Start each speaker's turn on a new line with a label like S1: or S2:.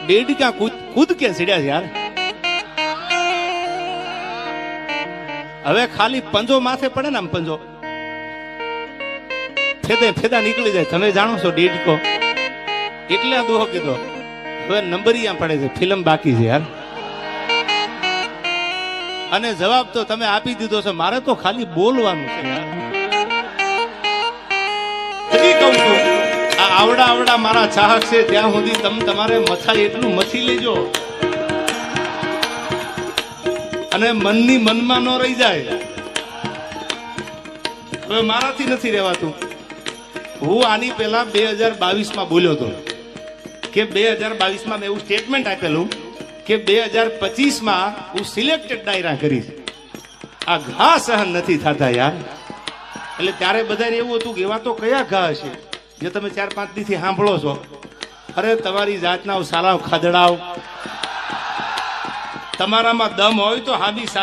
S1: डेढ़ कूद के सीढ़िया यार हवे खाली पंजो माथे पड़े ने आम पंजो फेदे फेदा निकली जाए तमे जाणो छो डेढ़ को એટલે દુહો કીધો હવે નંબરિયા પડે છે ફિલ્મ બાકી છે યાર અને જવાબ તો તમે આપી દીધો છે મારે તો ખાલી બોલવાનું છે યાર હજી કહું છું આ આવડા આવડા મારા ચાહક છે ત્યાં સુધી તમારે મથા એટલું મથી લેજો અને મનની મનમાં ન રહી જાય હવે મારાથી નથી રહેવાતું હું આની પહેલા 2022 માં બોલ્યો હતો કે 2022 માં મેં એવું સ્ટેટમેન્ટ આપેલું કે 2025 માં હું સિલેક્ટેડ ડાયરા કરીશ આ ઘા સહન નથી થતા યાર એટલે ત્યારે બધાને એવું હતું કે એવા તો કયા ઘા હશે જે તમે 4-5 દીથી સાંભળો છો અરે તમારી જાતના સાલાવ ખાદડાવ તમારામાં દમ હોય તો હાબી